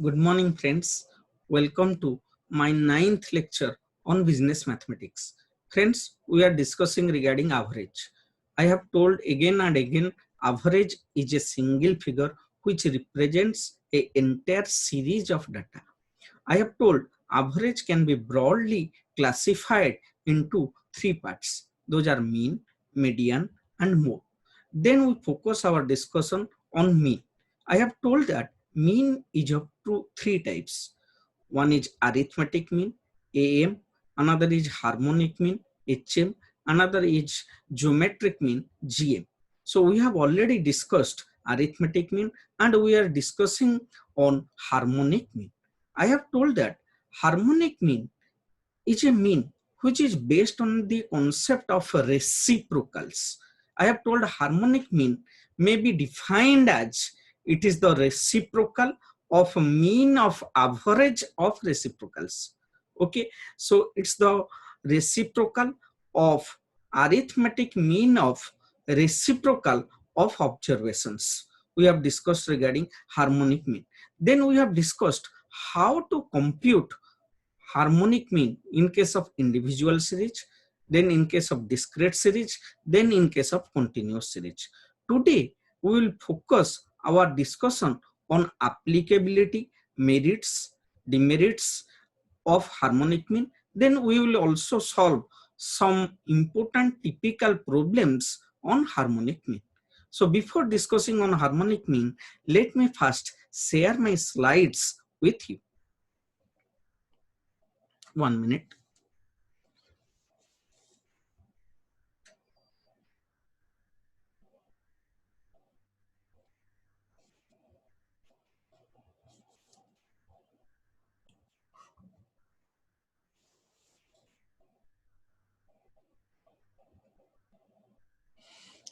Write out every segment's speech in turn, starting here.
Good morning, friends. Welcome to my ninth lecture on business mathematics. Friends, we are discussing regarding average. I have told again and again, average is a single figure which represents an entire series of data. I have told average can be broadly classified into three parts. Those are mean, median, and mode. Then we focus our discussion on mean. I have told that mean is of three types. One is arithmetic mean, AM, another is harmonic mean, HM, another is geometric mean, GM. So we have already discussed arithmetic mean and we are discussing on harmonic mean. I have told that harmonic mean is a mean which is based on the concept of reciprocals. I have told harmonic mean may be defined as it is the reciprocal of mean of average of reciprocals. Okay, so it's the reciprocal of arithmetic mean of reciprocal of observations. We have discussed regarding harmonic mean. Then we have discussed how to compute harmonic mean in case of individual series, then in case of discrete series, then in case of continuous series. Today, we will focus our discussion on applicability, merits, demerits of harmonic mean. Then we will also solve some important typical problems on harmonic mean. So before discussing on harmonic mean, let me first share my slides with you. 1 minute.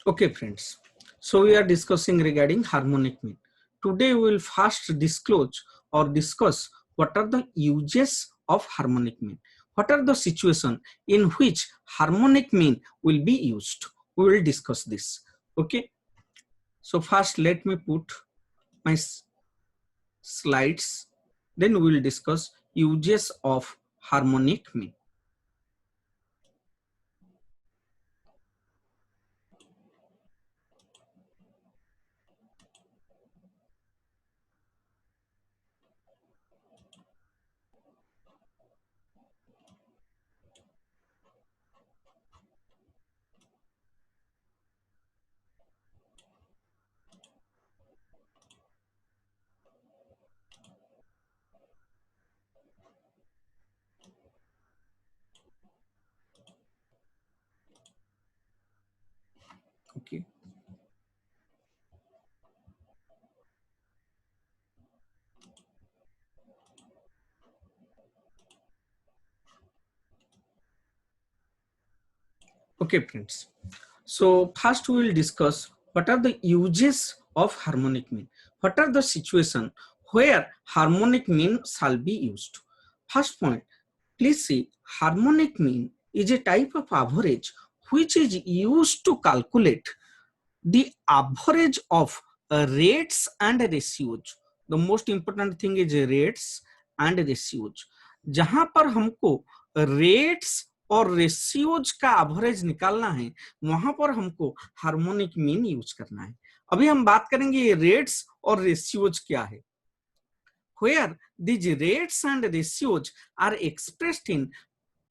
Okay, friends. So we are discussing regarding harmonic mean. Today we will first disclose or discuss what are the uses of harmonic mean. What are the situation in which harmonic mean will be used. We will discuss this. Okay. So first let me put my slides. Then we will discuss uses of harmonic mean. Okay. Okay, friends. So first we will discuss what are the uses of harmonic mean. What are the situation where harmonic mean shall be used. First point, please see harmonic mean is a type of average which is used to calculate the average of rates and ratios. The most important thing is rates and ratios. जहां पर हमको rates और ratios का average निकालना है वहां पर हमको हार्मोनिक मीन यूज करना है. अभी हम बात करेंगे रेट्स और रेशियोज क्या है. Where these rates and ratios are expressed in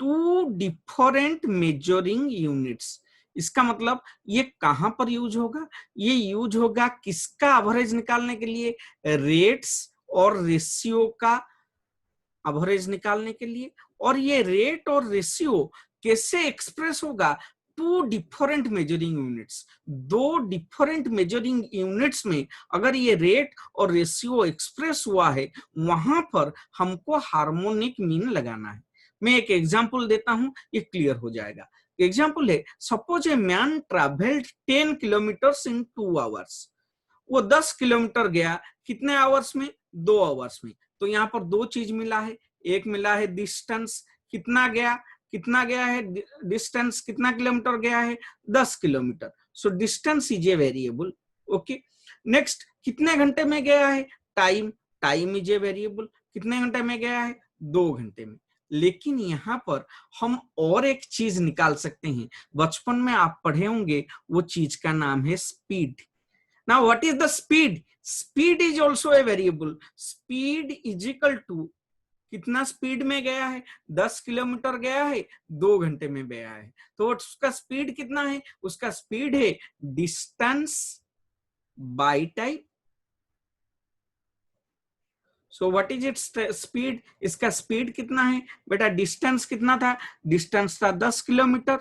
two different measuring units. इसका मतलब ये कहां पर यूज होगा. ये यूज होगा किसका एवरेज निकालने के लिए. रेट्स और रेशियो का एवरेज निकालने के लिए. और ये रेट और रेशियो कैसे एक्सप्रेस होगा. Two different measuring units. दो डिफरेंट मेजरिंग यूनिट्स में अगर ये रेट और रेशियो एक्सप्रेस हुआ है वहां पर हमको हार्मोनिक मीन लगाना है. मैं एक एग्जांपल देता हूं, ये क्लियर हो जाएगा. एग्जांपल है, suppose a man travelled 10 kilometre in 2 hours. वो 10 किलोमीटर गया कितने आवर्स में. 2 आवर्स में. तो यहाँ पर दो चीज मिला है. एक मिला है डिस्टेंस, कितना गया है डिस्टेंस, कितना किलोमीटर गया है 10 kilometre. So distance is a variable. Okay. Next, कितने घंटे में गया है. Time, time is a variable, कितने घंटे में गया है, 2 घंटे में। लेकिन यहाँ पर हम और एक चीज निकाल सकते हैं, बचपन में आप पढ़े होंगे, वो चीज का नाम है speed. Now what is the speed? Speed is also a variable. Speed is equal to, कितना स्पीड में गया है, 10 किलोमीटर गया है, 2 घंटे में गया है, तो उसका स्पीड कितना है, उसका स्पीड है distance by time. So what is its speed? इसका स्पीड कितना है बेटा, डिस्टेंस कितना था, डिस्टेंस था 10 किलोमीटर,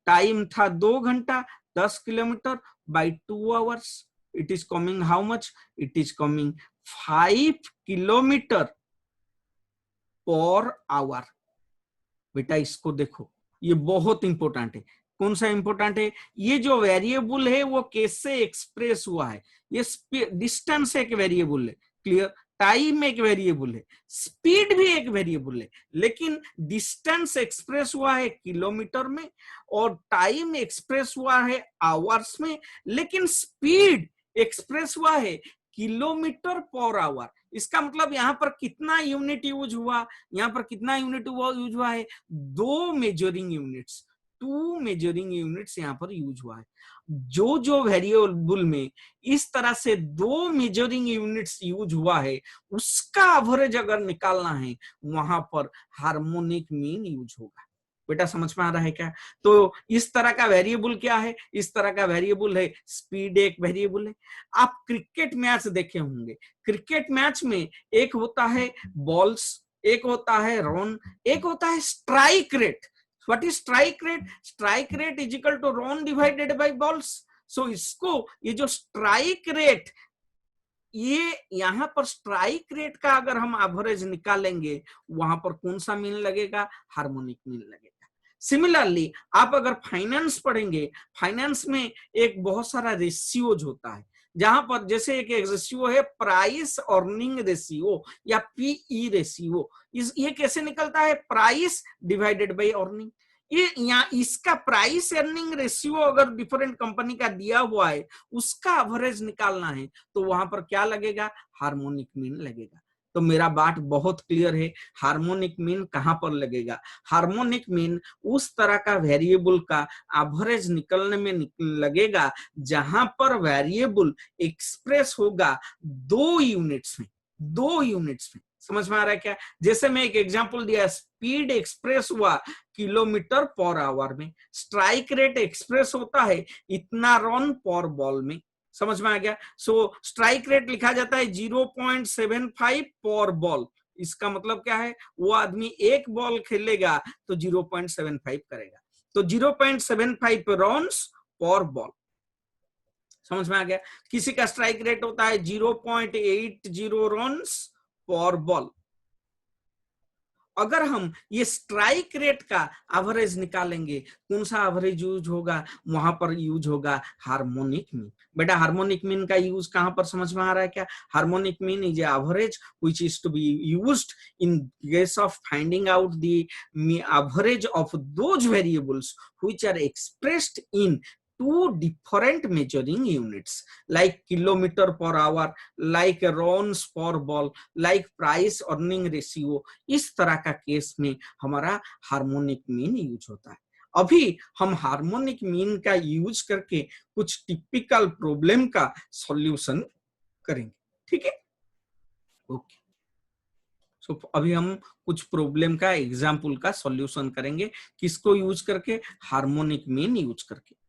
टाइम था 2 घंटा, 10 kilometre bye 2 hours, it is coming how much, it is coming 5 kilometre per our. बेटा इसको देखो, ये बहुत इंपॉर्टेंट है। कौन सा इंपॉर्टेंट है? ये जो वेरिएबल है वो कैसे एक्सप्रेस हुआ है, ये डिस्टेंस एक वेरिएबल है, क्लियर, टाइम एक वेरिएबल है, स्पीड भी एक वेरिएबल है, लेकिन डिस्टेंस एक्सप्रेस हुआ है किलोमीटर में और टाइम एक्सप्रेस हुआ है आवर्स में, लेकिन स्पीड एक्सप्रेस हुआ है किलोमीटर पर आवर। इसका मतलब यहाँ पर कितना यूनिट यूज हुआ, यहाँ पर कितना यूनिट यूज हुआ है, 2 मेजरिंग यूनिट्स, 2 मेजरिंग यूनिट्स यहाँ पर यूज हुआ है। जो जो वेरिएबल में इस तरह से 2 मेजरिंग यूनिट्स यूज हुआ है, उसका एवरेज अगर निकालना है, वहां पर हार्मोनिक मीन यूज होगा। बेटा समझ में आ रहा है क्या? तो इस तरह का वेरिएबल क्या है, इस तरह का वेरिएबल है स्पीड, एक वेरिएबल है। आप क्रिकेट मैच देखे होंगे, क्रिकेट मैच में एक होता है बॉल्स, एक होता है रन, एक होता है strike rate. What is strike rate? Strike rate is equal to run divided by balls. So इसको, ये जो स्ट्राइक रेट, ये यहां पर स्ट्राइक रेट का अगर हम एवरेज निकालेंगे, वहां पर कौन सा मीन लगेगा, हार्मोनिक मीन लगेगा। सिमिलरली आप अगर फाइनेंस पढ़ेंगे, फाइनेंस में एक बहुत सारा रेशियोज होता है, जहां पर जैसे एक रेशियो है प्राइस अर्निंग रेशियो या पीई रेशियो। ये कैसे निकलता है, प्राइस डिवाइडेड बाय अर्निंग। ये यहाँ इसका प्राइस अर्निंग रेशियो अगर डिफरेंट कंपनी का दिया हुआ है, उसका एवरेज निकालना है, तो वहां पर क्या लगेगा, हार्मोनिक मीन लगेगा। तो मेरा बात बहुत क्लियर है, हार्मोनिक मीन कहां पर लगेगा, हार्मोनिक मीन उस तरह का वेरिएबल का एवरेज निकलने में लगेगा जहां पर वेरिएबल एक्सप्रेस होगा 2 यूनिट्स में, 2 यूनिट्स में। समझ में आ रहा है क्या? जैसे मैं एक एग्जांपल दिया, स्पीड एक्सप्रेस हुआ किलोमीटर पर आवर में, स्ट्राइक रेट एक्सप्रेस होता है इतना रन पर बॉल में। समझ में आ गया? सो स्ट्राइक रेट लिखा जाता है 0.75 पर बॉल। इसका मतलब क्या है, वो आदमी एक बॉल खेलेगा तो 0.75 करेगा, तो 0.75 रन्स पर बॉल। समझ में आ गया? किसी का स्ट्राइक रेट होता है 0.80 रन्स पर बॉल। अगर हम ये स्ट्राइक रेट का एवरेज निकालेंगे, कौन सा एवरेज यूज होगा, वहां पर यूज होगा हार्मोनिक मीन। बेटा हार्मोनिक मीन का यूज कहां पर समझ में आ रहा है क्या? Harmonic mean is average which is to be used in case of finding out the average of those variables which are expressed in 2 different measuring units like kilometer per hour, like runs per ball, like price earning ratio। इस तरह का case में हमारा harmonic mean use होता है। अभी हम harmonic mean का यूज करके कुछ टिपिकल प्रॉब्लम का सॉल्यूशन करेंगे, ठीक है? ओके, सो अभी हम कुछ प्रॉब्लम का एग्जाम्पल का सॉल्यूशन करेंगे, किसको यूज करके, हार्मोनिक मीन यूज करके।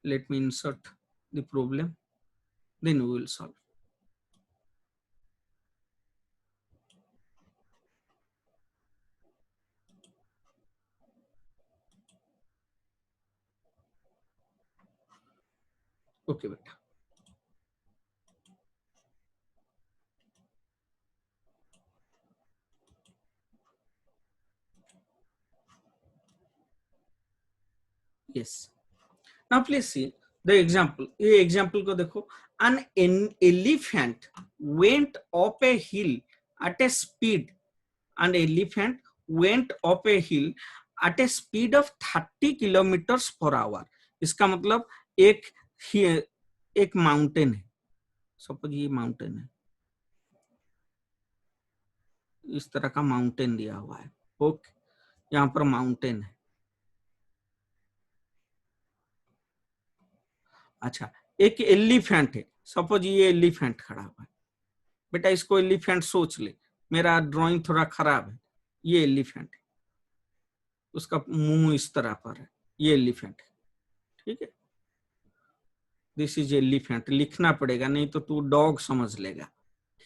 Let me insert the problem, then we will solve. Okay beta, yes, now please see the example। ये example को देखो, an elephant went up a hill at a speed, an elephant went up a hill at a speed of 30 kilometres per hour. इसका मतलब एक mountain है, suppose ये mountain है, इस तरह का माउंटेन दिया हुआ है। ओके, यहाँ पर माउंटेन है। अच्छा, एक एलिफेंट है, सपोज ये एलिफेंट खड़ा हुआ है। बेटा इसको एलिफेंट सोच ले, मेरा ड्राइंग थोड़ा खराब है। ये एलिफेंट है, उसका मुंह इस तरह पर है, ये एलिफेंट है, ठीक है। दिस इज एलिफेंट लिखना पड़ेगा, नहीं तो तू डॉग समझ लेगा,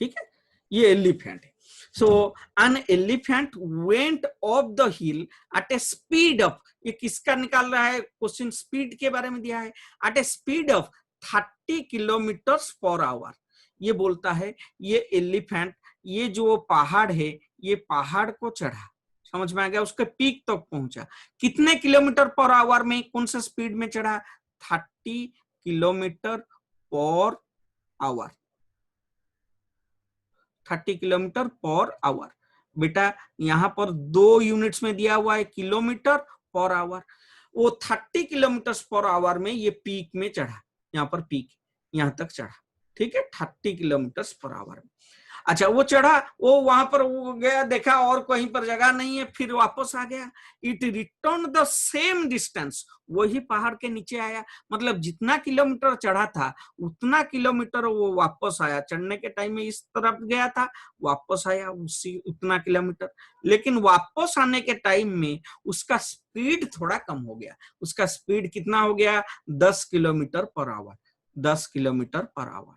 ठीक है। ये एलिफेंट है। So an elephant went of the hill at a speed of, ये किसका निकाल रहा है क्वेश्चन, स्पीड के बारे में दिया है, at a speed of 30 kilometres per hour. ये बोलता है ये एलिफेंट, ये जो पहाड़ है, ये पहाड़ को चढ़ा, समझ में आ गया, उसके पीक तक पहुंचा। कितने किलोमीटर पर आवर में, कौन सा स्पीड में चढ़ा, 30 kilometre per our, 30 kilometre per our. बेटा यहां पर 2 यूनिट्स में दिया हुआ है, किलोमीटर पर आवर। वो 30 किलोमीटर पर आवर में ये पीक में चढ़ा, यहाँ पर पीक यहां तक चढ़ा, ठीक है, 30 किलोमीटर पर आवर में। अच्छा, वो चढ़ा, वो वहां पर वो गया, देखा और कहीं पर जगह नहीं है, फिर वापस आ गया। It return the same distance, वही पहाड़ के नीचे आया, मतलब जितना किलोमीटर चढ़ा था उतना किलोमीटर वो वापस आया। चढ़ने के टाइम में इस तरफ गया था, वापस आया उसी उतना किलोमीटर। लेकिन वापस आने के टाइम में उसका स्पीड थोड़ा कम हो गया। उसका स्पीड कितना हो गया, 10 kilometre per our, 10 kilometre per our,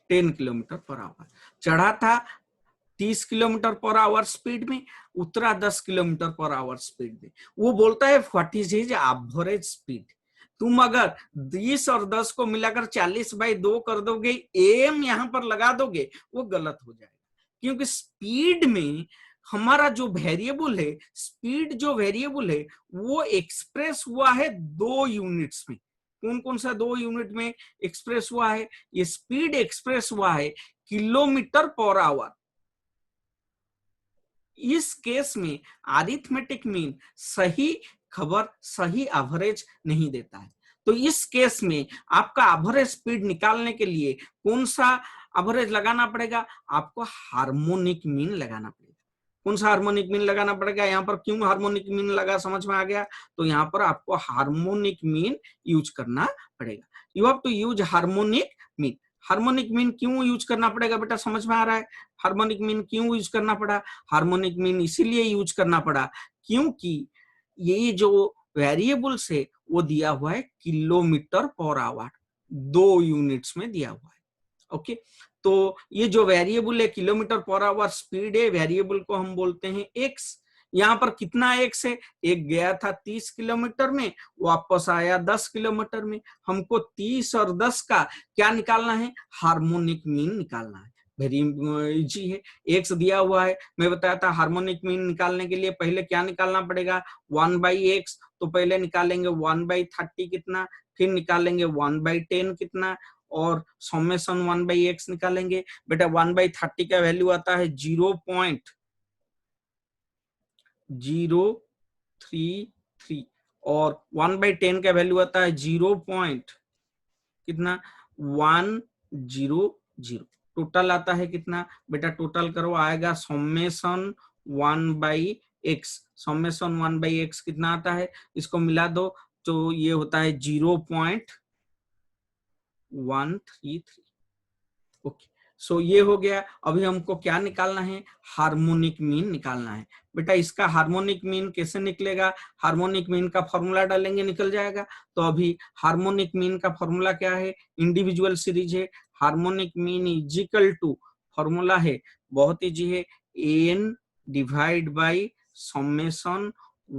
10 kilometre per our. चढ़ा था 30 किलोमीटर पर आवर स्पीड में, उतरा 10 किलोमीटर पर आवर स्पीड में। वो बोलता है what is his average speed. तुम अगर 20 और 10 को मिलाकर 40/2 कर दोगे, एम यहां पर लगा दोगे, वो गलत हो जाएगा। क्योंकि स्पीड में हमारा जो वेरिएबल है, स्पीड जो वेरिएबल है, वो एक्सप्रेस हुआ है 2 यूनिट्स में। कौन कौन सा 2 यूनिट में एक्सप्रेस हुआ है, ये स्पीड एक्सप्रेस हुआ है किलोमीटर पर आवर। इस केस में अरिथमेटिक मीन सही खबर, सही एवरेज नहीं देता है। तो इस केस में आपका एवरेज स्पीड निकालने के लिए कौन सा एवरेज लगाना पड़ेगा, आपको हार्मोनिक मीन लगाना पड़ेगा। कौन सा हार्मोनिक मीन लगाना पड़ेगा, यहाँ पर क्यों हार्मोनिक मीन लगा, समझ में आ गया। तो यहाँ पर आपको हार्मोनिक मीन यूज करना पड़ेगा। You have to use harmonic mean. Harmonic mean क्यों यूज करना पड़ेगा बेटा, समझ में आ रहा है। हार्मोनिक मीन क्यों यूज करना पड़ा, हार्मोनिक मीन इसीलिए यूज करना पड़ा क्योंकि ये जो वेरिएबल्स है वो दिया हुआ है किलोमीटर पर आवर, 2 यूनिट्स में दिया हुआ है। ओके, तो ये जो वेरिएबल है किलोमीटर पर आवर स्पीड है, वेरिएबल को हम बोलते हैं एक्स। यहाँ पर कितना एक्स है, एक गया था 30 किलोमीटर में, वापस आया 10 किलोमीटर में। हमको 30 और 10 का क्या निकालना है, हार्मोनिक मीन निकालना है। वेरी इजी है, एक्स दिया हुआ है। मैं बताया था हार्मोनिक मीन निकालने के लिए पहले क्या निकालना पड़ेगा, 1/x। तो पहले निकालेंगे 1/30 कितना, फिर निकालेंगे 1/10 कितना, और समेशन 1/x निकालेंगे। बेटा 1/30 का वैल्यू आता है 0.033 और 1/10 का वैल्यू आता है 0. कितना, 100। टोटल आता है कितना बेटा, टोटल करो, आएगा समेशन 1/x। समेशन 1/x कितना आता है, इसको मिला दो तो ये होता है 0.133। ओके, सो ये हो गया। अभी हमको क्या निकालना है, हार्मोनिक मीन निकालना है। बेटा इसका हार्मोनिक मीन कैसे निकलेगा, हार्मोनिक मीन का फॉर्मूला डालेंगे निकल जाएगा। तो अभी हार्मोनिक मीन का फॉर्मूला क्या है, इंडिविजुअल सीरीज है। Harmonic mean is equal to, formula है बहुत इजी है, N divide by summation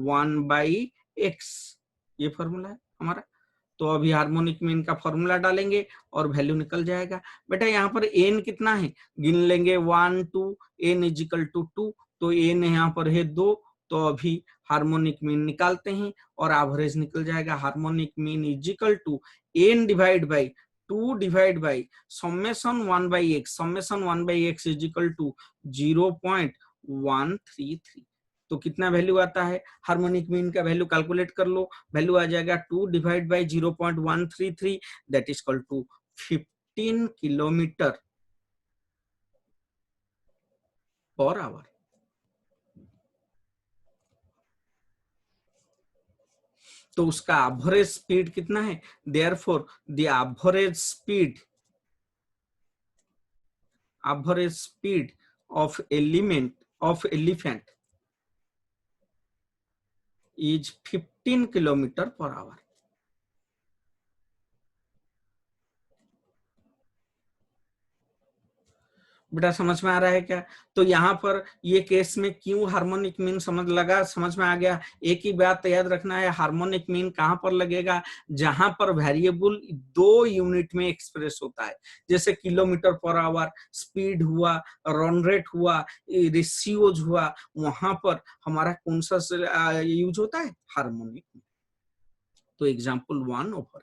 1/x, ये फॉर्मूला है हमारा। तो अभी हार्मोनिक मीन का फॉर्मूला डालेंगे और वैल्यू निकल जाएगा। बेटा यहाँ पर एन कितना है, गिन लेंगे 1 2, एन इज इक्वल टू 2, तो एन यहाँ पर है 2। तो अभी हार्मोनिक मीन निकालते हैं और एवरेज निकल जाएगा। Harmonic mean is equal to N divide by 2 divide by summation 1 by x, summation 1 by x is equal to 0.133। तो कितना वैल्यू आता है, हार्मोनिक मीन का वैल्यू कैलकुलेट कर लो, वैल्यू आ जाएगा 2 divide by 0.133 that is equal to 15 kilometre per hour. तो उसका एवरेज स्पीड कितना है, therefore the average speed of elephant is 15 kilometre per our. बेटा समझ में आ रहा है क्या? तो यहाँ पर ये केस में क्यों हार्मोनिक मीन समझ में आ गया। एक ही बात याद रखना है, हार्मोनिक मीन कहाँ पर लगेगा, जहां पर वेरिएबल 2 यूनिट में एक्सप्रेस होता है, जैसे किलोमीटर पर आवर, स्पीड हुआ, रन रेट हुआ, रेशियोज हुआ, वहां पर हमारा कौन सा यूज होता है, हार्मोनिक। तो एग्जाम्पल 1 ओवर।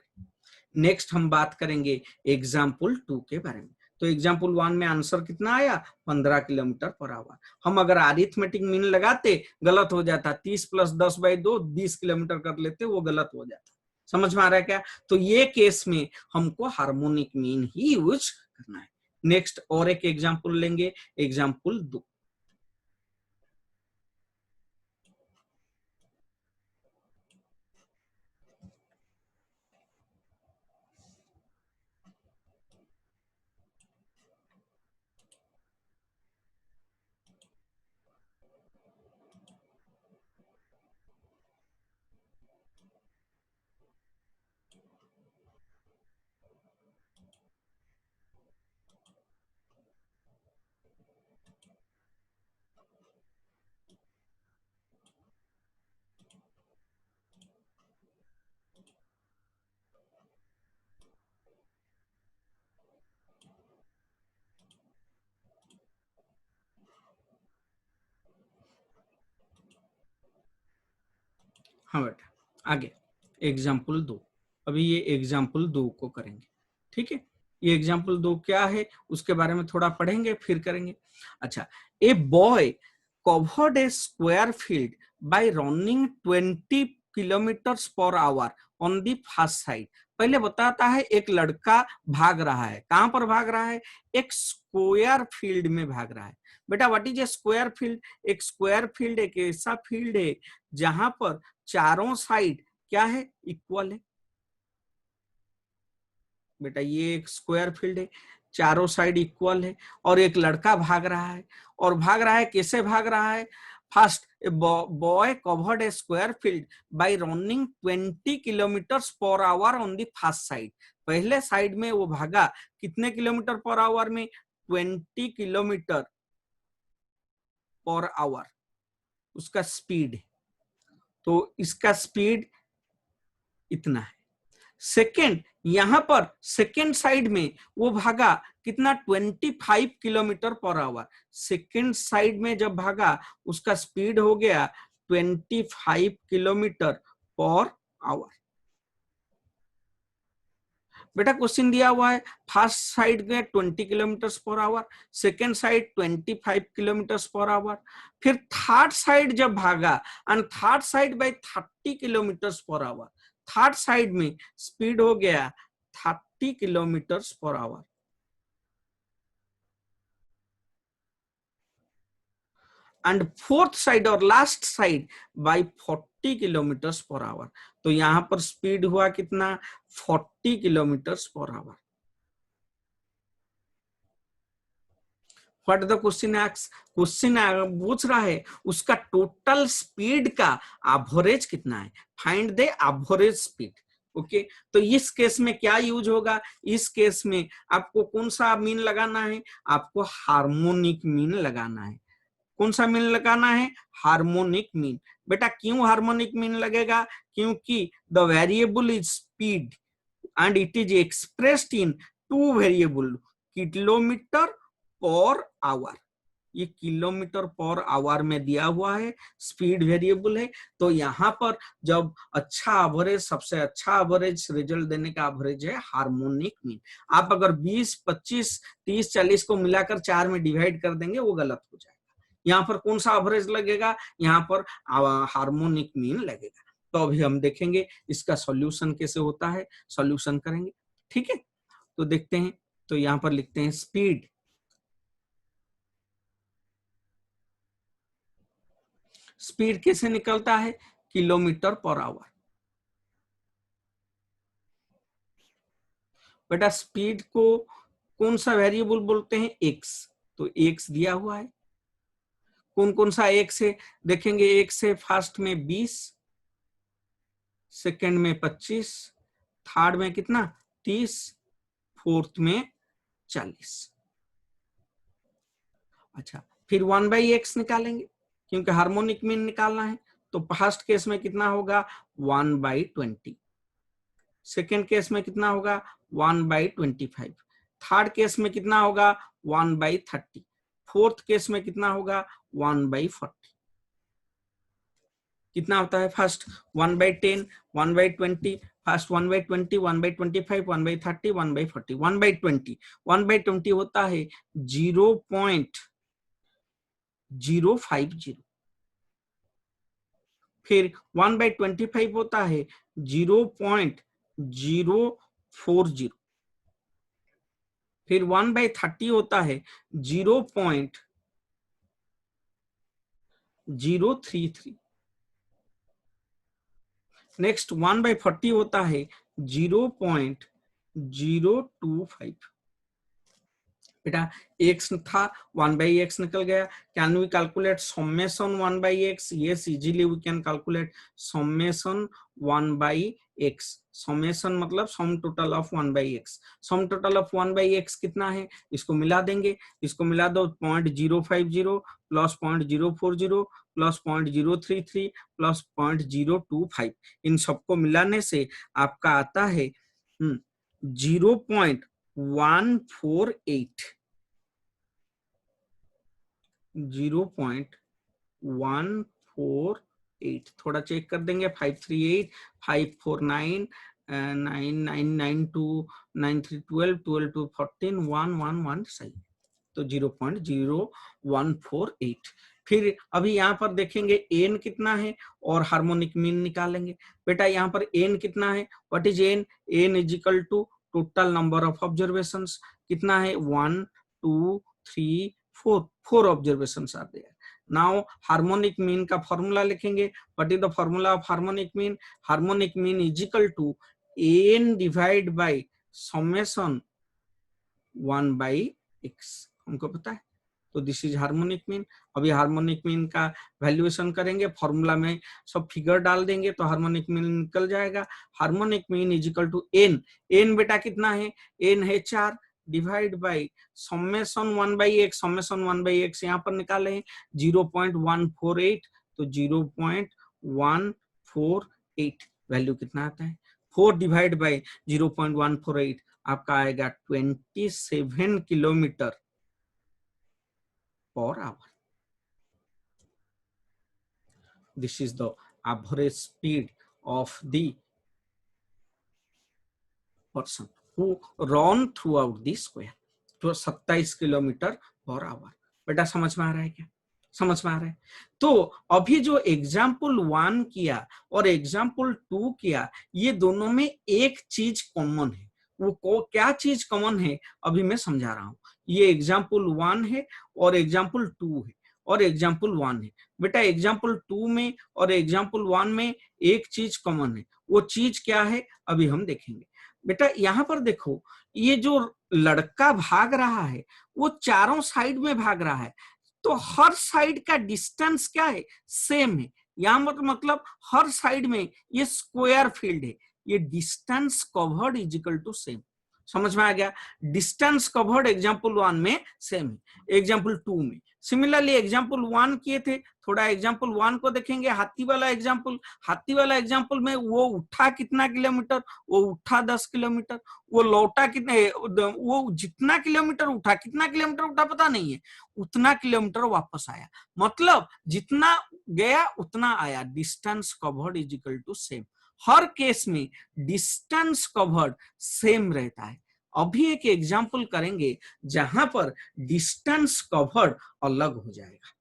नेक्स्ट हम बात करेंगे एग्जाम्पल 2 के बारे में। तो एग्जाम्पल 1 में आंसर कितना आया, 15 किलोमीटर पर आवर। हम अगर अरिथमेटिक मीन लगाते गलत हो जाता, 30 प्लस 10 बाई 2 20 किलोमीटर कर लेते, वो गलत हो जाता। समझ में आ रहा है क्या? तो ये केस में हमको हार्मोनिक मीन ही यूज करना है। नेक्स्ट और एक एग्जाम्पल लेंगे, एग्जाम्पल 2। हाँ बेटा आगे एग्जाम्पल 2। अभी ये एग्जाम्पल 2 को करेंगे, ठीक है। ये एग्जाम्पल 2 क्या है उसके बारे में थोड़ा पढ़ेंगे फिर करेंगे। अच्छा, a boy covered A square field bye running 20 kilometres per hour on the first side. पहले बताता है एक लड़का भाग रहा है, कहां पर भाग रहा है, एक स्क्वायर फील्ड में भाग रहा है। बेटा what is a square field? एक स्क्वायर फील्ड एक ऐसा फील्ड है जहां पर चारों साइड क्या है, इक्वल है। बेटा ये एक स्क्वायर फील्ड है, चारों साइड इक्वल है, और एक लड़का भाग रहा है। और भाग रहा है, कैसे भाग रहा है? First boy covered A square field bye running 20 kilometres per hour on the first side. पहले साइड में वो भागा कितने किलोमीटर पर आवर में, 20 किलोमीटर पर आवर उसका स्पीड है। तो इसका स्पीड इतना है। सेकेंड, यहां पर सेकेंड साइड में वो भागा कितना, 25 kilometre per hour. Second side में जब भागा उसका स्पीड हो गया 25 किलोमीटर पर आवर। बेटा क्वेश्चन दिया हुआ है, फर्स्ट साइड में 20 kilometre per hour, second side 25 kilometre per hour, फिर थर्ड साइड जब भागा and third side by 30 kilometre per hour, third side में स्पीड हो गया 30 kilometre per hour. And fourth side और last side by 40 kilometre per hour. तो यहां पर स्पीड हुआ कितना, 40 kilometre per hour. What the question asks, question पूछ रहा है उसका टोटल स्पीड का एवरेज कितना है, find the average speed. Okay, तो इस केस में क्या यूज होगा, इस केस में आपको कौन सा मीन लगाना है, आपको हार्मोनिक मीन लगाना है। कौन सा मीन लगाना है, हार्मोनिक मीन। बेटा क्यों हार्मोनिक मीन लगेगा, क्योंकि the variable is speed and it is expressed in two variable, kilometre per hour. ये किलोमीटर पर आवर में दिया हुआ है, स्पीड वेरिएबल है। तो यहाँ पर जब अच्छा एवरेज, सबसे अच्छा एवरेज रिजल्ट देने का एवरेज है हार्मोनिक मीन। आप अगर 20, 25, 30, 40 को मिलाकर 4 में डिवाइड कर देंगे वो गलत हो जाएगा। यहाँ पर कौन सा एवरेज लगेगा, यहाँ पर हार्मोनिक मीन लगेगा। तो अभी हम देखेंगे इसका सॉल्यूशन कैसे होता है, सॉल्यूशन करेंगे, ठीक है। तो देखते हैं, तो यहाँ पर लिखते हैं स्पीड, स्पीड कैसे निकलता है, किलोमीटर पर आवर। बेटा स्पीड को कौन सा वेरिएबल बोलते हैं, एक्स। तो एक्स दिया हुआ है, कौन कौन सा एक्स है देखेंगे। एक्स है फर्स्ट में 20, सेकंड में 25, थर्ड में कितना 30, फोर्थ में 40। अच्छा, फिर 1/x निकालेंगे क्योंकि हार्मोनिक मीन निकालना है। तो फर्स्ट केस में कितना होगा 1/20, सेकेंड केस में कितना होगा 1/25, थर्ड केस में कितना होगा 1/30, फोर्थ केस में कितना होगा 1/40। कितना होता है, फर्स्ट 1/10, 1/20, फर्स्ट 1/20, 1/25, 1/30, 1/40, 1/20, 1/20 होता है 0.050। फिर 1/25 होता है 0.040। फिर 1/30 होता है 0.033। नेक्स्ट 1/40 होता है 0.025। बेटा x था 1/x निकल गया। Can we calculate summation 1/x? Yes, easily we can calculate summation 1/x। Summation मतलब sum total of 1/x। Sum total of 1/x कितना है, इसको मिला देंगे, इसको मिला दो 0.050 प्लस 0.040 प्लस 0.033 प्लस 0.025। इन सबको मिलाने से आपका आता है 0.148। 0.148 थोड़ा चेक कर देंगे। 538, 549, 9992, 9312, 12 14, 111 सही। तो 0.0148। फिर अभी यहाँ पर देखेंगे एन कितना है और हार्मोनिक मीन निकालेंगे। बेटा यहाँ पर एन कितना है, what is N? N is equal to total number of observations. कितना है 1, 2, 3, 4, 4 observations are there. Now harmonic mean का फॉर्मूला लिखेंगे। What is the formula of harmonic mean? Harmonic mean is equal to N divide by summation 1/x। हमको पता है, तो this is harmonic mean. अभी harmonic mean का वैल्यूएशन करेंगे, formula में सब फिगर डाल देंगे तो हार्मोनिक मीन निकल जाएगा। Harmonic mean is equal to n. N बेटा कितना है, एन है 4 divide by summation 1/x। Summation 1/x यहाँ पर निकाले हैं 0.148, तो 0.148 वैल्यू कितना आता है 4 डिवाइड बाय 0.148 आपका आएगा 27 kilometre per our. This is the average speed of the person who run through out the square. तो 27 किलोमीटर पर आवर। बेटा समझ में आ रहा है क्या, समझ में आ रहा है? तो अभी जो एग्जाम्पल 1 किया और एग्जाम्पल 2 किया, ये दोनों में एक चीज कॉमन है। वो क्या चीज कॉमन है अभी मैं समझा रहा हूं। ये एग्जाम्पल 1 है और एग्जाम्पल 2 है और एग्जाम्पल 1 है। बेटा एग्जाम्पल 2 में और एग्जाम्पल 1 में एक चीज कॉमन है। वो चीज क्या है अभी हम देखेंगे। बेटा यहाँ पर देखो, ये जो लड़का भाग रहा है वो चारों साइड में भाग रहा है, तो हर साइड का डिस्टेंस क्या है, सेम है। यहाँ मतलब हर साइड में ये स्क्वायर फील्ड है, ये distance covered is equal to same. समझ में आ गया। डिस्टेंस कवर्ड एग्जाम्पल 1 में सेम है, एग्जाम्पल 2 में सिमिलरली एग्जाम्पल 1 किए थे। थोड़ा एग्जाम्पल 1 को देखेंगे, हाथी वाला एग्जाम्पल। हाथी वाला एग्जाम्पल में वो उठा कितना किलोमीटर, वो उठा 10 किलोमीटर, वो लौटा कितने, वो जितना किलोमीटर उठा, कितना किलोमीटर उठा पता नहीं है, उतना किलोमीटर वापस आया, मतलब जितना गया उतना आया। Distance covered is equal to same. हर केस में डिस्टेंस कवर्ड सेम रहता है। अभी एक एग्जाम्पल करेंगे जहां पर डिस्टेंस कवर्ड अलग हो जाएगा।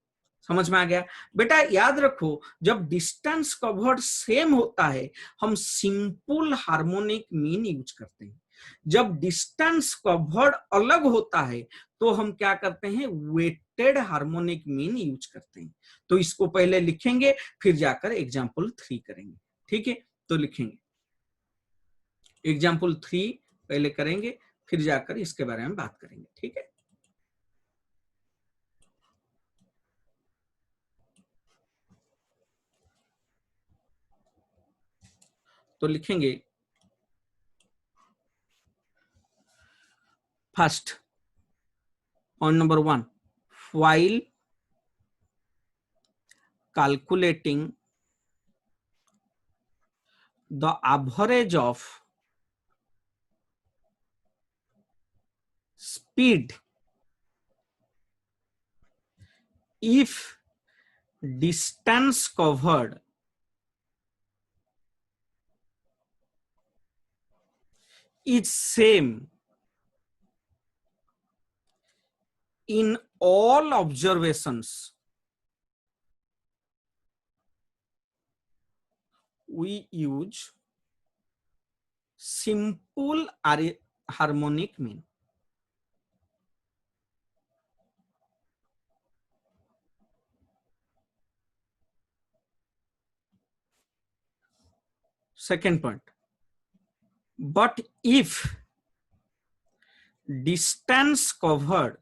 समझ में आ गया बेटा? याद रखो, जब डिस्टेंस कवर्ड सेम होता है हम सिंपल हार्मोनिक मीन यूज करते हैं। जब डिस्टेंस कवर्ड अलग होता है तो हम क्या करते हैं, वेटेड हार्मोनिक मीन यूज करते हैं। तो इसको पहले लिखेंगे, फिर जाकर एग्जाम्पल 3 करेंगे। ठीक है, तो लिखेंगे एग्जाम्पल 3 पहले करेंगे, फिर जाकर इसके बारे में बात करेंगे। ठीक है, तो लिखेंगे first point number 1, while calculating the average of speed if distance covered is same in all observations, we use simple harmonic mean. Second point, but if distance covered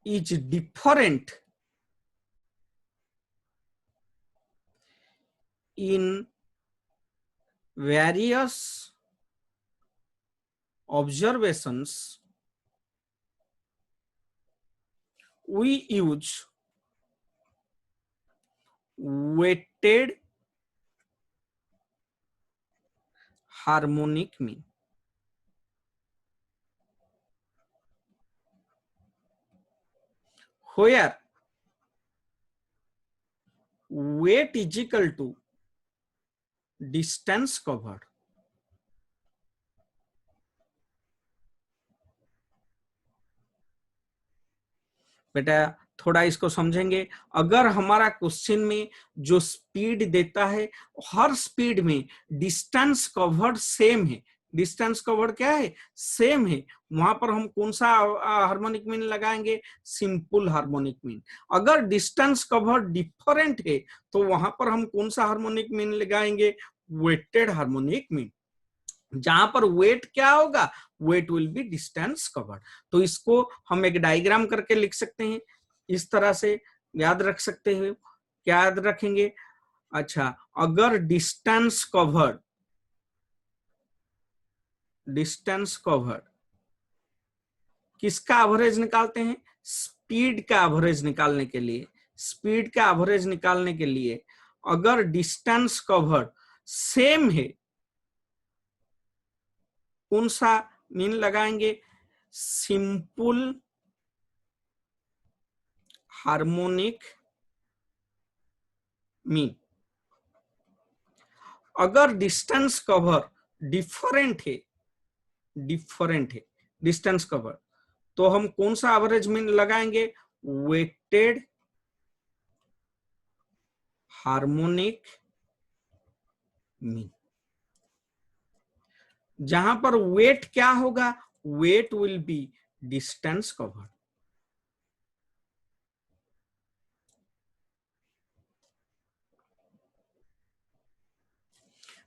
is different in various observations, we use weighted harmonic mean. Where weight is equal to distance covered. बेटा थोड़ा इसको समझेंगे। अगर हमारा question में जो speed देता है, हर स्पीड में डिस्टेंस कवर्ड सेम है, डिस्टेंस कवर्ड क्या है, सेम है, वहां पर हम कौन सा हार्मोनिक मीन लगाएंगे, सिंपल हार्मोनिक मीन। अगर डिस्टेंस कवर्ड डिफरेंट है तो वहां पर हम कौन सा हार्मोनिक मीन लगाएंगे, वेटेड हार्मोनिक मीन। जहां पर वेट क्या होगा, weight will be distance covered. तो इसको हम एक डायग्राम करके लिख सकते हैं, इस तरह से याद रख सकते हैं। क्या याद रखेंगे, अच्छा अगर डिस्टेंस कवर्ड किसका एवरेज निकालते हैं, स्पीड का एवरेज निकालने के लिए, स्पीड का एवरेज निकालने के लिए अगर डिस्टेंस कवर्ड सेम है, कौन सा मीन लगाएंगे, सिंपल हार्मोनिक मीन। अगर डिस्टेंस कवर डिफरेंट है डिस्टेंस कवर, तो हम कौन सा एवरेज मीन लगाएंगे, वेटेड हार्मोनिक मीन। जहां पर वेट क्या होगा, weight will be distance cover.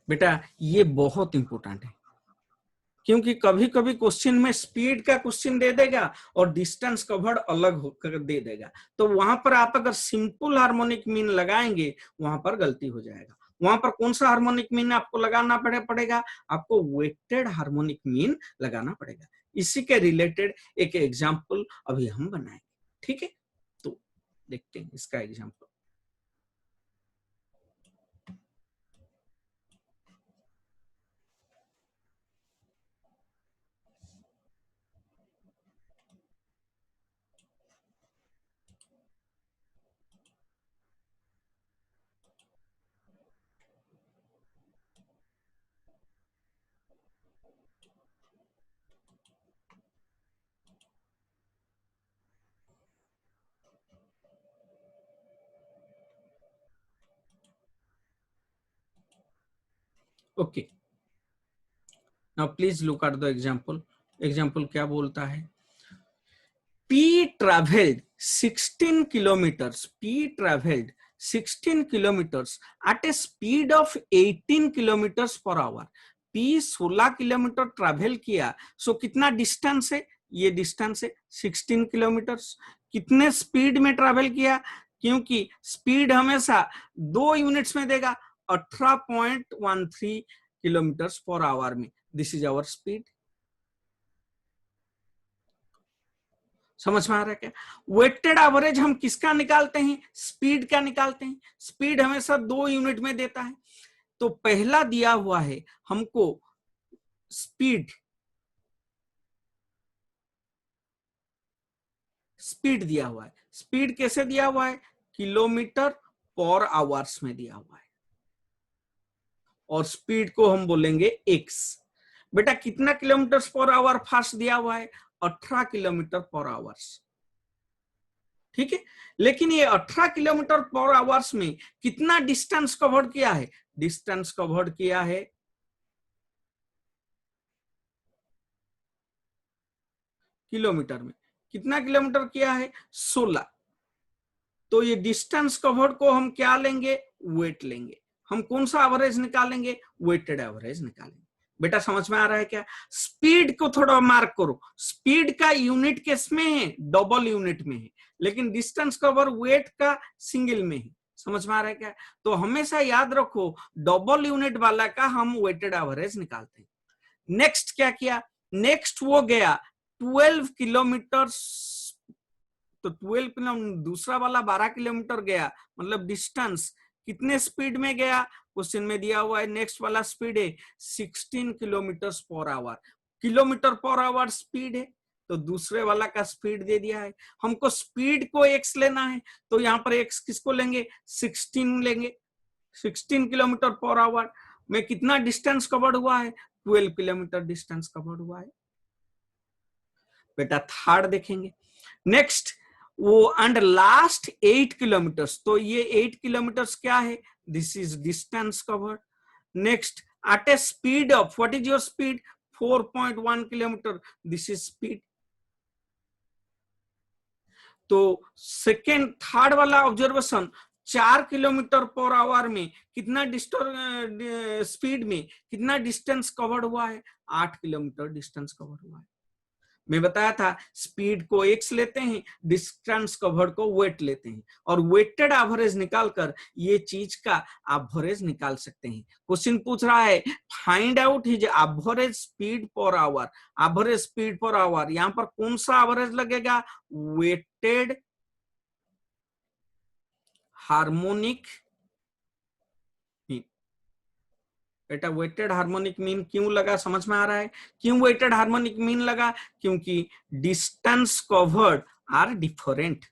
बेटा ये बहुत इंपॉर्टेंट है, क्योंकि कभी कभी क्वेश्चन में स्पीड का क्वेश्चन दे देगा और डिस्टेंस कवर्ड अलग होकर दे देगा, तो वहां पर आप अगर सिंपल हार्मोनिक मीन लगाएंगे वहां पर गलती हो जाएगा। वहां पर कौन सा हार्मोनिक मीन आपको लगाना पड़ेगा, आपको वेटेड हार्मोनिक मीन लगाना पड़ेगा। इसी के रिलेटेड एक एग्जाम्पल अभी हम बनाएंगे, ठीक है। तो देखते हैं इसका example. Okay, now please look at the example. Example क्या बोलता है, P traveled 16 kilometers. P traveled 16 kilometers at a speed of 18 kilometers per hour. P 16 kilometre travel किया, सो कितना डिस्टेंस है, ये डिस्टेंस है 16 किलोमीटर्स। कितने स्पीड में ट्रैवल किया, क्योंकि स्पीड हमेशा 2 यूनिट्स में देगा, 18.13 किलोमीटर्स पर आवर में। This is our speed. समझ में आ रहा है क्या? वेटेड एवरेज हम किसका निकालते हैं, स्पीड का निकालते हैं। स्पीड हमेशा 2 यूनिट में देता है। तो पहला दिया हुआ है हमको स्पीड, स्पीड दिया हुआ है। स्पीड कैसे दिया हुआ है, किलोमीटर पर आवर्स में दिया हुआ है, और स्पीड को हम बोलेंगे एक्स। बेटा कितना किलोमीटर पर आवर फास्ट दिया हुआ है, 18 किलोमीटर पर आवर्स, ठीक है। लेकिन ये 18 किलोमीटर पर आवर्स में कितना डिस्टेंस कवर किया है, डिस्टेंस कवर किया है किलोमीटर में। कितना किलोमीटर किया है, 16। तो ये डिस्टेंस कवर को हम क्या लेंगे, वेट लेंगे। हम कौन सा एवरेज निकालेंगे, वेटेड एवरेज निकालेंगे। बेटा समझ में आ रहा है क्या? स्पीड को थोड़ा मार्क करो, स्पीड का यूनिट किस में है, डबल यूनिट में है, लेकिन डिस्टेंस कवर वेट का सिंगल में है। समझ में आ रहा है क्या? तो हमेशा याद रखो, डबल यूनिट वाला का हम वेटेड एवरेज निकालते हैं। नेक्स्ट क्या किया, नेक्स्ट वो गया 12 किलोमीटर, तो 12 किलोमीटर, दूसरा वाला 12 किलोमीटर गया, मतलब डिस्टेंस कितने स्पीड में गया, क्वेश्चन में दिया हुआ है। नेक्स्ट वाला स्पीड है 16 kilometre per our, kilometre per our speed है, तो दूसरे वाला का स्पीड दे दिया है। हमको स्पीड को एक्स लेना है, तो यहाँ पर एक्स किसको लेंगे, 16 लेंगे। 16 किलोमीटर पर आवर में कितना डिस्टेंस कवर्ड हुआ है, 12 किलोमीटर डिस्टेंस कवर्ड हुआ है। बेटा थर्ड देखेंगे, नेक्स्ट वो एंड लास्ट 8 किलोमीटर्स, तो ये 8 किलोमीटर्स क्या है, this is distance covered. Next at a speed of, what is your speed, 4.1 kilometre, this is speed. तो सेकेंड थर्ड वाला ऑब्जर्वेशन, 4 किलोमीटर पर आवर में कितना स्पीड में कितना डिस्टेंस कवर्ड हुआ है, 8 किलोमीटर डिस्टेंस कवर्ड हुआ है। मैं बताया था स्पीड को एक्स लेते हैं, डिस्टेंस कवर्ड को वेट लेते हैं, और वेटेड एवरेज निकालकर ये चीज का एवरेज निकाल सकते हैं। क्वेश्चन पूछ रहा है find out his average speed per hour, average speed per hour, यहां पर कौन सा एवरेज लगेगा, वेटेड हार्मोनिक। बेटा वेटेड हार्मोनिक मीन क्यों लगा, समझ में आ रहा है क्यों वेटेड हार्मोनिक मीन लगा, क्योंकि distance covered are different,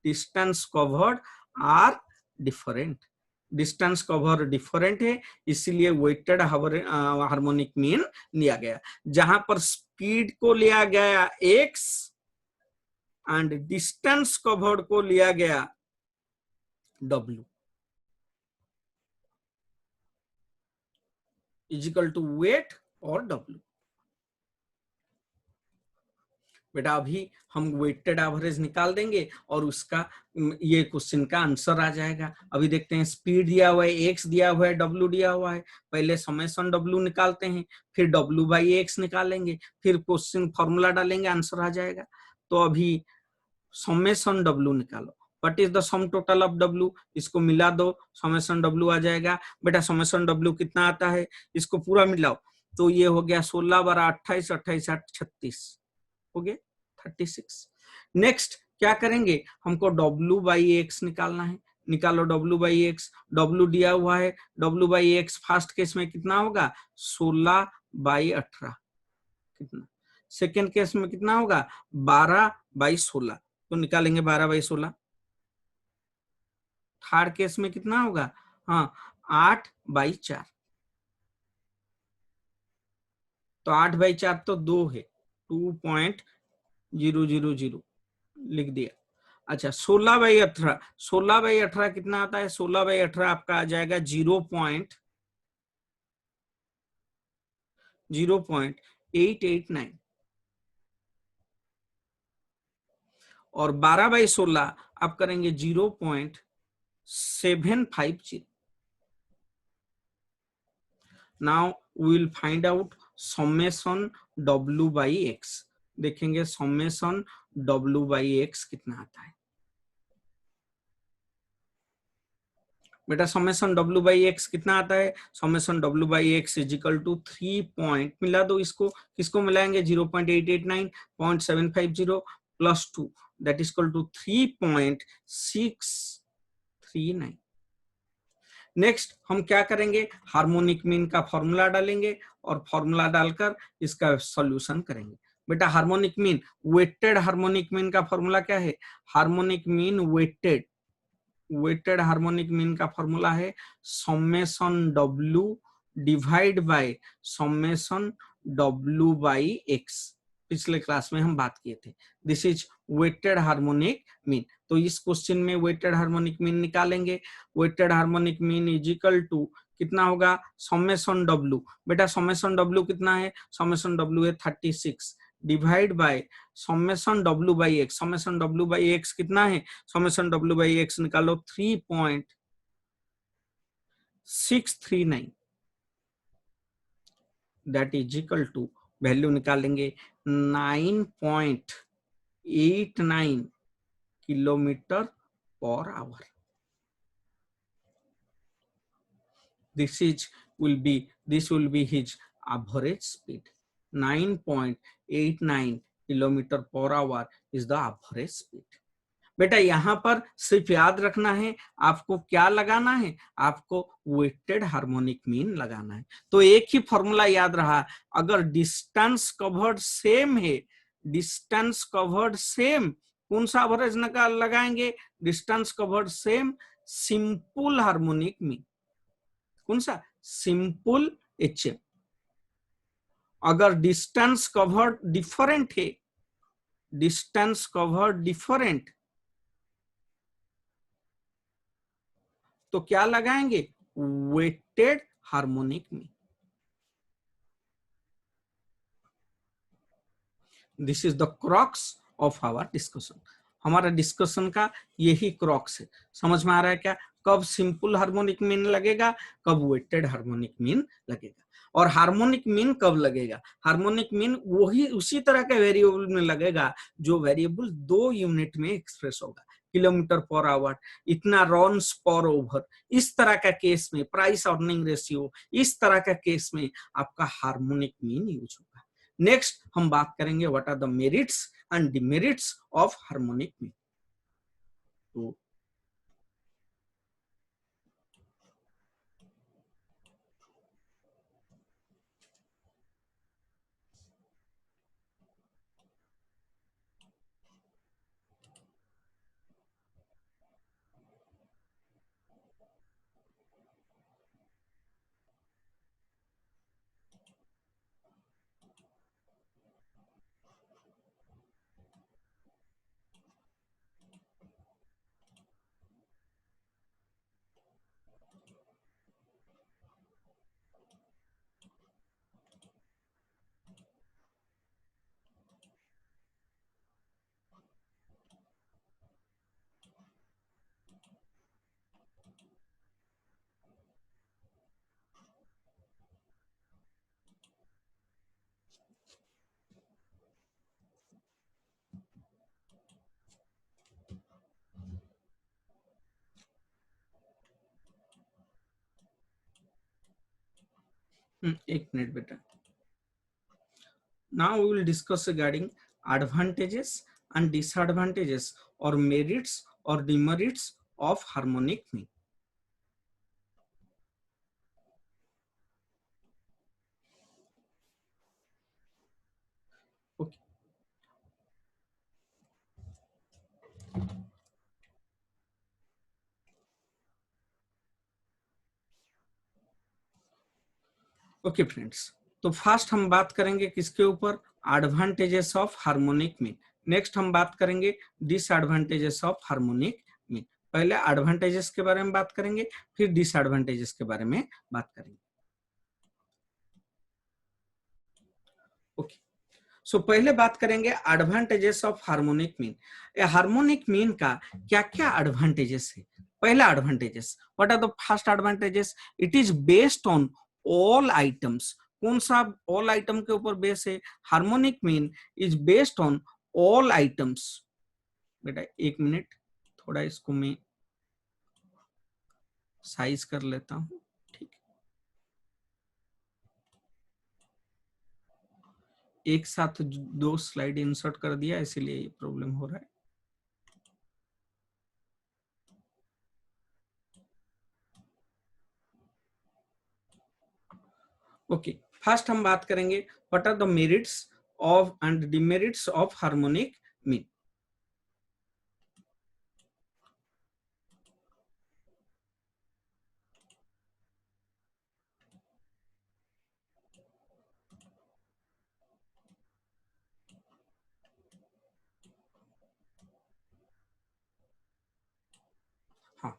distance covered are different, distance cover different है, इसलिए वेटेड हार्मोनिक मीन लिया गया। जहां पर स्पीड को लिया गया एक्स एंड डिस्टेंस कवर्ड को लिया गया डब्ल्यू, इजिकल टू वेट और डब्ल्यू। बेटा अभी हम वेटेड एवरेज निकाल देंगे और उसका ये क्वेश्चन का आंसर आ जाएगा। अभी देखते हैं, स्पीड दिया हुआ है, एक्स दिया हुआ है, डब्ल्यू दिया हुआ है। पहले समेशन डब्ल्यू निकालते हैं, फिर डब्ल्यू बाई एक्स निकालेंगे, फिर क्वेश्चन फॉर्मूला डालेंगे, आंसर आ जाएगा। तो अभी समेशन डब्ल्यू निकालो, what is the some total of W, इसको मिला दो, समेशन डब्ल्यू आ जाएगा। बेटा समेशन डब्ल्यू कितना आता है, इसको पूरा मिलाओ, तो ये हो गया 16 बारह 28, 28 8 36 हो गया 36। नेक्स्ट क्या करेंगे, हमको डब्ल्यू बाई एक्स निकालना है, निकालो डब्ल्यू बाई एक्स, डब्ल्यू दिया हुआ है, W by x first case में कितना होगा 16 बाई 18, कितना, सेकेंड केस में कितना होगा 12 बाई 16, तो निकालेंगे 12 बाई 16। थर्ड केस में कितना होगा, हाँ 8 बाई 4, तो 8 बाई 4 तो 2 है, 2.000 लिख दिया। अच्छा 16 बाई 18, 16 बाई 18 कितना आता है, 16 बाई 18 आपका आ जाएगा 0.889, और 12 बाई 16 आप करेंगे 0.750। Now we will find out summation W by x, देखेंगे समेशन डब्ल्यू बाई एक्स कितना आता है। बेटा समेशन डब्ल्यू बाई एक्स कितना आता है, summation W by x is equal to 3 point, मिला दो इसको, किसको मिलाएंगे 0.889 0.750 plus 2 that is equal to 3.639। Next हम क्या करेंगे, हार्मोनिक मीन का फॉर्मूला डालेंगे और फॉर्मूला डालकर इसका सॉल्यूशन करेंगे। बेटा harmonic mean, weighted harmonic mean का फॉर्मूला क्या है, harmonic mean weighted, weighted harmonic mean का फॉर्मूला है summation W divide by summation W by X, पिछले क्लास में हम बात किए थे। This is weighted harmonic mean, तो इस क्वेश्चन में वेटेड हार्मोनिक मीन निकालेंगे। Weighted harmonic mean is equal to कितना होगा समेशन डब्ल्यू, बेटा समेशन डब्ल्यू कितना है, समेशन डब्ल्यू है 36 divide by summation W by x, summation W by x कितना है, समेशन डब्ल्यू बाई एक्स निकालो 3.639, that is equal to value निकालेंगे 9.89 kilometre per hour. This will be his average speed. 9.89 kilometre per hour is the average speed. बेटा यहाँ पर सिर्फ याद रखना है आपको क्या लगाना है, आपको वेटेड हार्मोनिक मीन लगाना है। तो एक ही फॉर्मूला याद रहा, अगर डिस्टेंस कवर्ड सेम है, डिस्टेंस कवर्ड सेम, कौन सा एवरेज लगाएंगे, distance covered same simple harmonic mean, कौन सा सिंपल एचएम। अगर डिस्टेंस कवर्ड डिफरेंट है, डिस्टेंस कवर्ड डिफरेंट, तो क्या लगाएंगे वेटेड हार्मोनिक में। This is the crux of our discussion, हमारा डिस्कशन का यही क्रॉक्स है। समझ में आ रहा है क्या, कब सिंपल हार्मोनिक मीन लगेगा, कब वेटेड हार्मोनिक मीन लगेगा, और हार्मोनिक मीन कब लगेगा, हार्मोनिक मीन वही उसी तरह के वेरिएबल में लगेगा जो वेरिएबल 2 यूनिट में एक्सप्रेस होगा, किलोमीटर पर आवर, इतना रॉन्स पर ओवर, इस तरह का केस में प्राइस अर्निंग रेशियो, इस तरह का केस में आपका हार्मोनिक मीन यूज होगा। नेक्स्ट हम बात करेंगे what are the merits and demerits of harmonic mean. तो एक मिनट बेटा. Now we will discuss regarding advantages and disadvantages or merits or demerits of harmonic mean. Okay. Okay friends, तो first हम बात करेंगे किसके ऊपर, advantages of harmonic mean. Next हम बात करेंगे डिसएडवांटेजेस ऑफ हार्मोनिक मीन. पहले एडवांटेजेस के बारे में बात करेंगे, फिर डिसएडवांटेजेस के बारे में बात करेंगे. ओके, सो पहले बात करेंगे advantages of harmonic mean. Harmonic mean का क्या क्या एडवांटेजेस है. पहला advantages, what are the first advantages, it is based on all items. कौन सा ऑल आइटम के ऊपर बेस है, harmonic mean is based on all items. बेटा एक मिनट, थोड़ा इसको मैं साइज कर लेता हूं. ठीक, एक साथ दो स्लाइड इंसर्ट कर दिया, इसीलिए ये प्रॉब्लम हो रहा है. ओके, फर्स्ट हम बात करेंगे what are the merits of and demerits of harmonic mean. हाँ,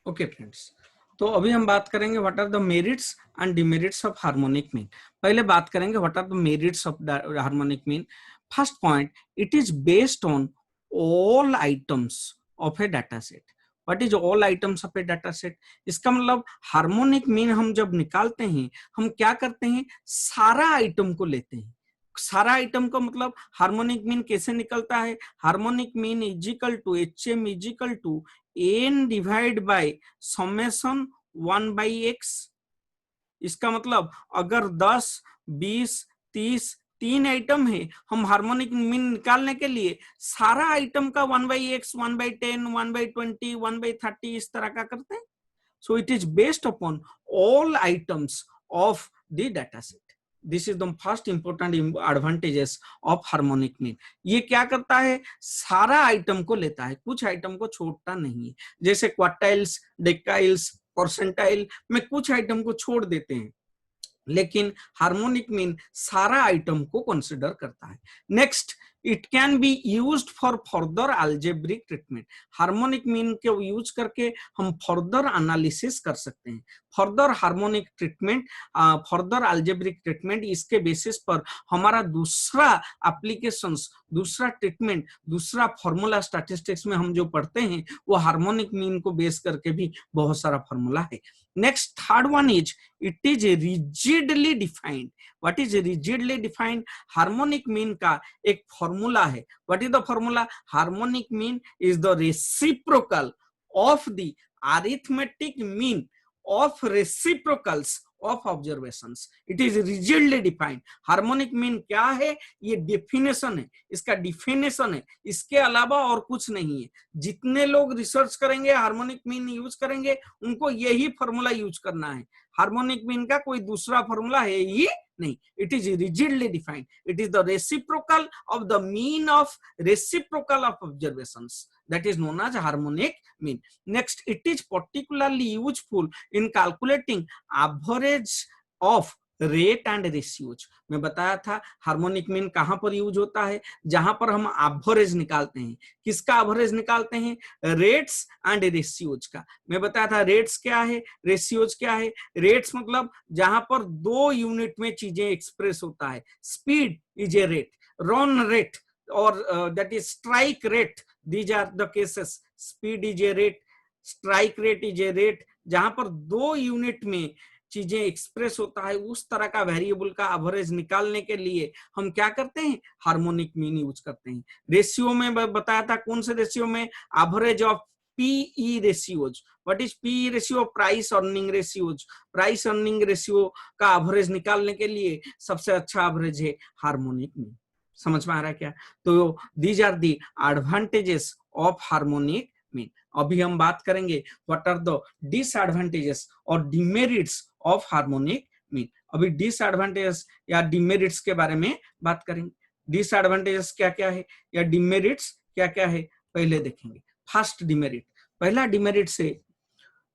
ओके फ्रेंड्स, तो अभी हम बात करेंगे what are the merits and demerits of harmonic mean. पहले बात करेंगे what are the merits of harmonic mean. First point, it is based on all items of a data set. What is all items of a data set, इसका मतलब harmonic mean हम जब निकालते हैं, हम क्या करते हैं, सारा आइटम को लेते हैं. सारा आइटम का मतलब हार्मोनिक मीन कैसे निकलता है, harmonic mean is equal to HM is equal to n divide by summation 1/x. इसका मतलब अगर 10, 20, 30 तीन आइटम है, हम हार्मोनिक मीन निकालने के लिए सारा आइटम का 1/x, 1/10, 1/20, 1/30 इस तरह का करते हैं. So it is based upon all items of the data set. This is the first important advantages of harmonic mean. ये क्या करता है, सारा आइटम को लेता है, कुछ आइटम को छोड़ता नहीं है. जैसे क्वार्टाइल्स, डेकाइल्स, परसेंटाइल में कुछ आइटम को छोड़ देते हैं, लेकिन हार्मोनिक मीन सारा आइटम को कंसिडर करता है. Next, it can be used for further algebraic treatment. Harmonic mean को यूज करके हम फर्दर एनालिसिस कर सकते हैं, further harmonic treatment, further algebraic treatment. इसके बेसिस पर हमारा दूसरा एप्लीकेशंस, दूसरा ट्रीटमेंट, दूसरा फॉर्मूला स्टैटिस्टिक्स में हम जो पढ़ते हैं वो हार्मोनिक मीन को बेस करके भी बहुत सारा फॉर्मूला है. Next, third one is it is rigidly defined. What is rigidly defined? Harmonic mean का एक फॉर्मूला है. What is the formula? Harmonic mean is the reciprocal of the arithmetic mean of reciprocals of observations. It is rigidly defined. Harmonic mean क्या है, ये definition है, इसका definition है, इसके अलावा और कुछ नहीं है. जितने लोग रिसर्च करेंगे, हार्मोनिक मीन यूज करेंगे, उनको यही फॉर्मूला यूज करना है. हार्मोनिक मीन का कोई दूसरा फॉर्मूला है ही नहीं. It is rigidly defined. It is the reciprocal of the mean of reciprocal of observations, that is known as harmonic mean. Next, it is particularly useful in calculating average of rate and ratios. मैं बताया था harmonic mean कहां पर use होता है, जहां पर हम एवरेज निकालते हैं. किसका एवरेज निकालते हैं, रेट्स एंड रेशियोज का. मैं बताया था रेट्स क्या है, रेशियोज क्या है. रेट्स मतलब जहां पर 2 यूनिट में चीजें एक्सप्रेस होता है. Speed is a rate, run rate और that is strike rate, these are the cases, speed is a rate, strike rate is a rate, जहां पर 2 यूनिट में चीजें एक्सप्रेस होता है, उस तरह का वेरिएबल का एवरेज निकालने के लिए हम क्या करते हैं, हार्मोनिक मीन यूज करते हैं। रेशियो में बताया था, कौन से रेशियो में, average of PE ratios. What is PE ratio, price earning ratios. Price earning ratio का एवरेज निकालने के लिए सबसे अच्छा एवरेज है हार्मोनिक मीन। समझ में आ रहा है क्या? तो these are the advantages of harmonic mean. अभी हम बात करेंगे व्हाट आर द डिसएडवांटेजेस और डिमेरिट्स ऑफ हार्मोनिक मीन। अभी डिसएडवांटेजेस या डिमेरिट्स के बारे में बात करेंगे। डिसएडवांटेजेस क्या क्या है या डिमेरिट्स क्या क्या है, पहले देखेंगे। फर्स्ट डिमेरिट, पहला डिमेरिट से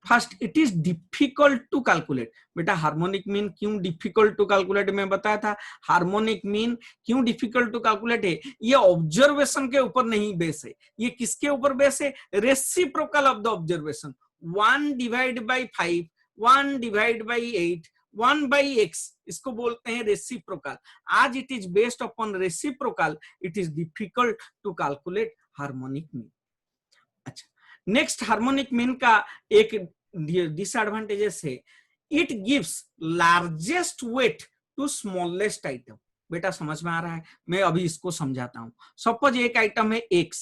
first, it is difficult to calculate. बेटा हार्मोनिक मीन क्यों डिफिकल्ट टू कैलकुलेट, मैं बताया था हार्मोनिक मीन क्यों डिफिकल्ट टू कैलकुलेट है, ये ऑब्जर्वेशन के ऊपर नहीं बेस है। ये किसके ऊपर बेस है, reciprocal of the observation. 1 divide by 5, 1 divide by 8, 1 by x, इसको बोलते हैं रेसिप्रोकल। आज it is based upon reciprocal, it is difficult to calculate harmonic mean. अच्छा, नेक्स्ट हार्मोनिक मीन का एक डिसएडवांटेजेस है, it gives largest weight to smallest item. बेटा समझ में आ रहा है, मैं अभी इसको समझाता हूं। सपोज एक आइटम है x,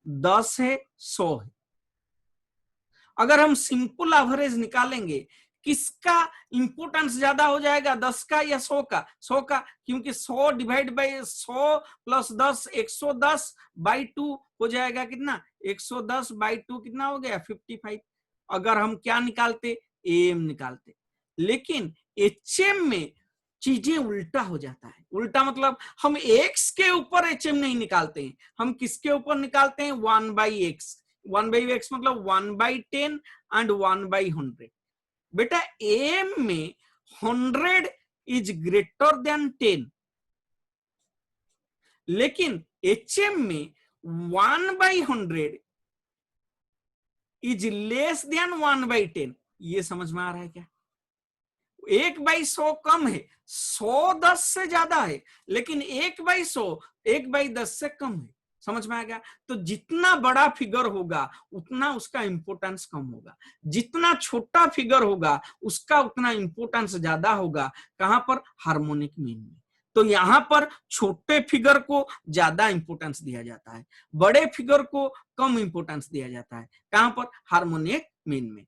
10 है, 100 है। अगर हम सिंपल एवरेज निकालेंगे, किसका इंपोर्टेंस ज्यादा हो जाएगा, 10 का या 100 का? 100 का, क्योंकि 100 डिवाइड बाई 100 प्लस 10, 110 बाई 2 हो जाएगा कितना, 110 बाई 2 कितना हो गया, 55। अगर हम क्या निकालते, एम निकालते। लेकिन एचएम में चीजें उल्टा हो जाता है। उल्टा मतलब हम एक्स के ऊपर एचएम नहीं निकालते हैं, हम किसके ऊपर निकालते हैं, 1 बाई एक्स। 1 बाई एक्स मतलब 1 बाई 10 एंड 1 बाई 100। बेटा एम में 100 इज ग्रेटर देन 10, लेकिन एचएम में 1 by 100 is less than 1 by 10। ये समझ में आ रहा है क्या? 1 बाई 100 कम है, 100 10 से ज्यादा है, लेकिन 1 बाई 100 1 बाई 10 से कम है। समझ में आ गया? तो जितना बड़ा फिगर होगा उतना उसका इंपोर्टेंस कम होगा, जितना छोटा फिगर होगा उसका उतना इंपोर्टेंस ज्यादा होगा। कहां पर, हार्मोनिक मीन में। तो यहां पर छोटे फिगर को ज्यादा इंपोर्टेंस दिया जाता है, बड़े फिगर को कम इंपोर्टेंस दिया जाता है। कहां पर, हार्मोनिक मीन में।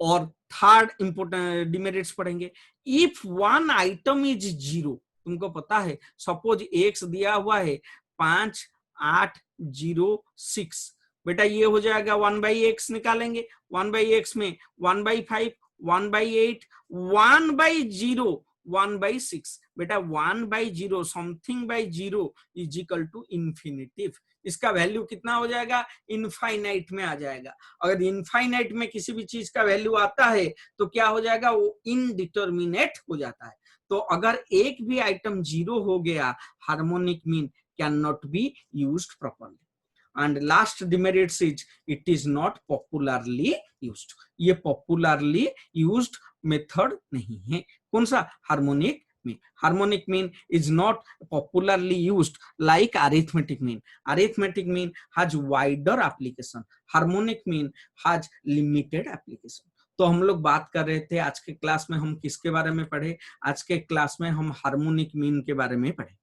और थर्ड इंपोर्टेंट डिमेरिट्स पढ़ेंगे, if one item is zero. तुमको पता है, सपोज एक्स दिया हुआ है 5, 8, 0, 6। बेटा ये हो जाएगा 1 बाई एक्स निकालेंगे, 1 बाई एक्स में 1 बाई 5, 1 बाई 8, 1 बाई 0, 1 बाई 6। बेटा 1 by 0, something by 0 is equal to infinitive. इसका वैल्यू कितना हो जाएगा, इनफाइनाइट में आ जाएगा। अगर इनफाइनाइट में किसी भी चीज का वैल्यू आता है तो क्या हो जाएगा, वो इनडिटर्मिनेट हो जाता है। तो अगर एक भी आइटम 0 हो गया, harmonic mean can not be used properly. And last demerits is, it is not popularly used. ये पॉपुलरली यूज्ड मेथड नहीं है। कौन सा, harmonic mean. Harmonic mean is not popularly used like arithmetic mean. Arithmetic mean has wider application. Harmonic mean has limited application. तो हम लोग बात कर रहे थे आज के क्लास में, हम किसके बारे में पढ़े, आज के क्लास में हम हार्मोनिक मीन के बारे में पढ़े।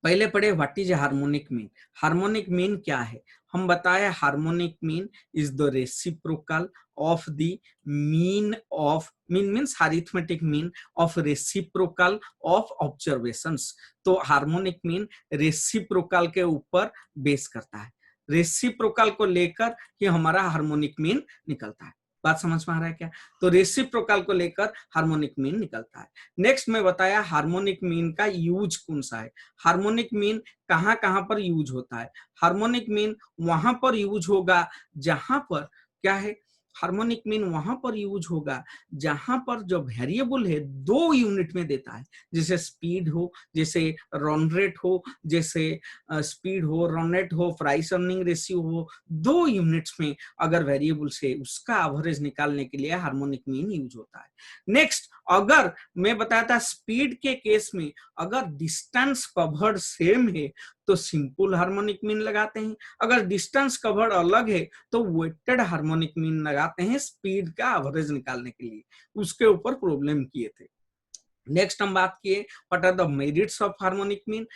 पहले पढ़े what is harmonic mean. Harmonic mean क्या है, हम बताए harmonic mean is the reciprocal of the mean of, mean means arithmetic mean of reciprocal of observations। तो हार्मोनिक मीन रेसिप्रोकल के ऊपर बेस करता है, रेसिप्रोकल को लेकर ही हमारा हार्मोनिक मीन निकलता है। बात समझ में आ रहा है क्या? तो रेसिप्रोकल को लेकर हार्मोनिक मीन निकलता है। नेक्स्ट में बताया हार्मोनिक मीन का यूज कौन सा है, हार्मोनिक मीन कहां कहां पर यूज होता है। हार्मोनिक मीन वहां पर यूज होगा जहां पर क्या है, हार्मोनिक मीन वहां पर यूज होगा जहां पर जो वेरिएबल है 2 यूनिट में देता है, जैसे स्पीड हो, जैसे रन रेट हो, जैसे स्पीड हो, रन रेट हो, प्राइस अर्निंग रेशियो हो, 2 यूनिट्स में अगर वेरिएबल से उसका एवरेज निकालने के लिए हार्मोनिक मीन यूज होता है। नेक्स्ट, अगर मैं बताया था स्पीड के केस में अगर डिस्टेंस कवर्ड सेम है तो सिंपल हार्मोनिक मीन लगाते हैं, अगर डिस्टेंस कवर्ड अलग है तो वेटेड हार्मोनिक मीन लगाते हैं स्पीड का एवरेज निकालने के लिए। उसके ऊपर प्रॉब्लम किए थे। नेक्स्ट हम बात किए what are the merits of harmonic mean.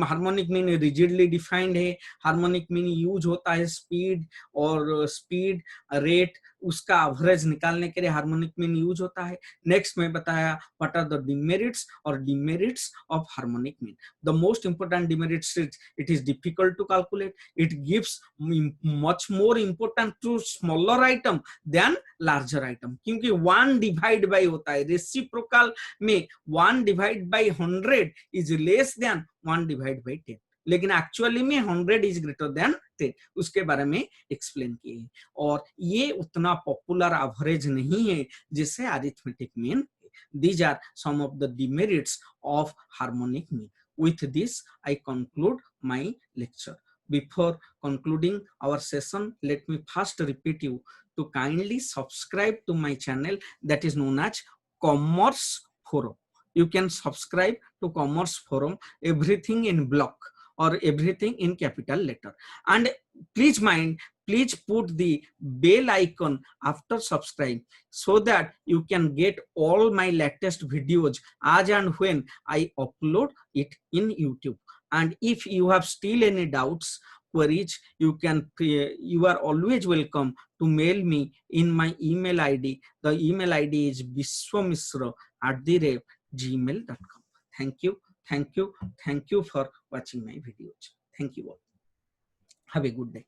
Harmonic mean rigidly defined है, हार्मोनिक मीन यूज होता है स्पीड और स्पीड रेट उसका एवरेज निकालने के लिए हार्मोनिक मीन यूज होता है। नेक्स्ट मैं बताया व्हाट आर द डिमेरिट्स और demerits of harmonic mean. The most important demerits is it is difficult to calculate, it gives much more important to smaller item than larger item, क्योंकि 1 divide by होता है, reciprocal में 1 divide by 100 is less than 1 divide by 10, लेकिन actually में 100 is greater than 10, उसके बारे में explain किए। और ये उतना पॉपुलर एवरेज नहीं है जैसे arithmetic mean. These are some of the demerits of harmonic mean. With this, I conclude my lecture. Before concluding our session, let me first repeat you to kindly subscribe to my channel that is known as Commerce Forum. You can subscribe to Commerce Forum, everything in block or everything in capital letter. And please put the bell icon after subscribe so that you can get all my latest videos as and when I upload it in YouTube. And if you have still any doubts, queries, you are always welcome to mail me in my email ID. The email ID is biswamisra@gmail.com. Thank you for watching my videos. Thank you all. Have a good day.